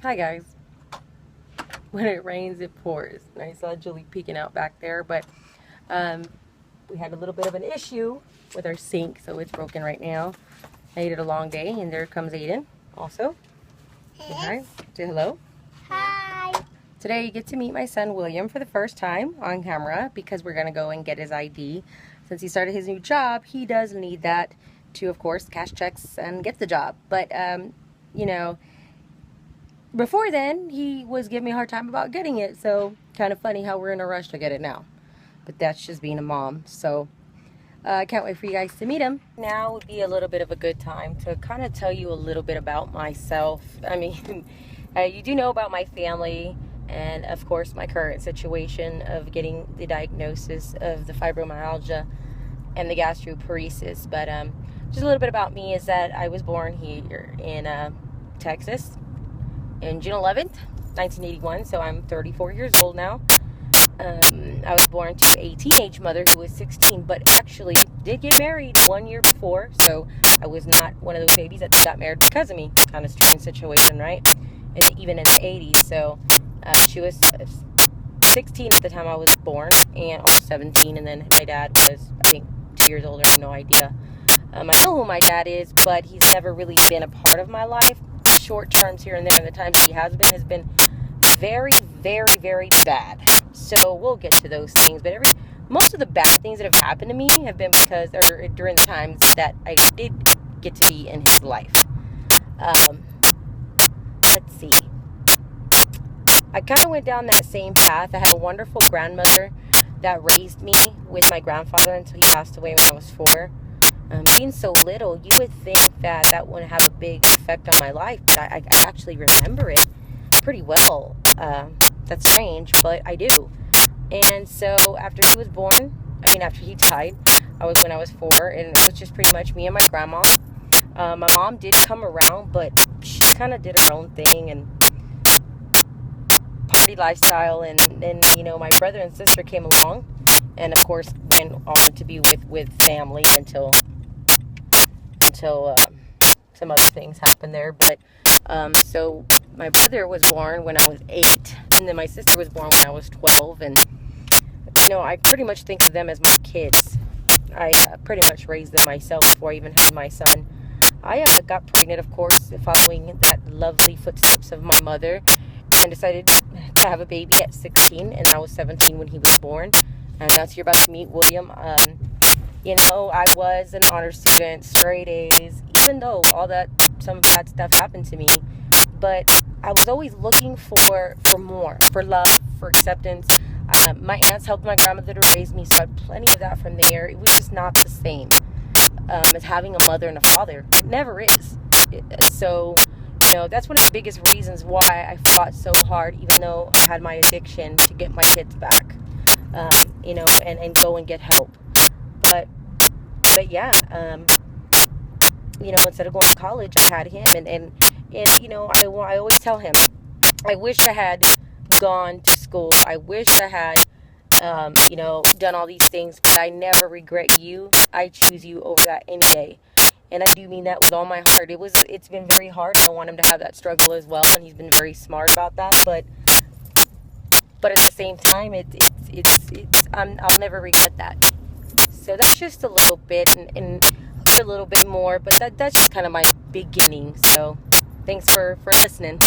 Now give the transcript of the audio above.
Hi guys. When it rains, it pours. And I saw Julie peeking out back there, but we had a little bit of an issue with our sink, so it's broken right now. I had a long day, and there comes Aiden also. Say hi. Say hello. Hi. Today you get to meet my son William for the first time on camera because we're going to go and get his ID. Since he started his new job, he does need that to, of course, cash checks and get the job. But, you know, before then, he was giving me a hard time about getting it. So, kind of funny how we're in a rush to get it now. But that's just being a mom. So, I can't wait for you guys to meet him. Now would be a little bit of a good time to kind of tell you a little bit about myself. I mean, you do know about my family and, of course, my current situation of getting the diagnosis of the fibromyalgia and the gastroparesis. But just a little bit about me is that I was born here in Texas in June 11th, 1981. So I'm 34 years old now. I was born to a teenage mother who was 16, but actually did get married 1 year before. So I was not one of those babies that got married because of me. Kind of strange situation, right? And even in the 80s. So she was 16 at the time I was born, and almost 17. And then my dad was, I think, 2 years older. I have no idea. I know who my dad is, but he's never really been a part of my life. Short terms here and there, and the times he has been very, very, very bad. So we'll get to those things. But most of the bad things that have happened to me have been because, or during the times that I did get to be in his life. Let's see. I kind of went down that same path. I had a wonderful grandmother that raised me with my grandfather until he passed away when I was 4. Being so little, you would think that that wouldn't have a big effect on my life, but I actually remember it pretty well. That's strange, but I do. And so after he was born, after he died, when I was 4, and it was just pretty much me and my grandma. My mom did come around, but she kind of did her own thing and party lifestyle, and then, my brother and sister came along, and of course went on to be with family until some other things happened there. But so my brother was born when I was 8, and then my sister was born when I was 12, and I pretty much think of them as my kids. I pretty much raised them myself before I even had my son. I got pregnant, of course, following that lovely footsteps of my mother, and decided to have a baby at 16, and I was 17 when he was born. And that's you're about to meet William. I was an honor student, straight A's, even though some bad stuff happened to me. But I was always looking for more, for love, for acceptance. My aunts helped my grandmother to raise me, so I had plenty of that from there. It was just not the same as having a mother and a father. It never is. So, that's one of the biggest reasons why I fought so hard, even though I had my addiction, to get my kids back, and go and get help. But yeah, instead of going to college, I had him, and I always tell him, I wish I had gone to school. I wish I had, done all these things, but I never regret you. I choose you over that any day. And I do mean that with all my heart. It's been very hard. I don't want him to have that struggle as well, and he's been very smart about that. But at the same time, I'll never regret that. So that's just a little bit, and a little bit more. But that's just kind of my beginning. So thanks for listening.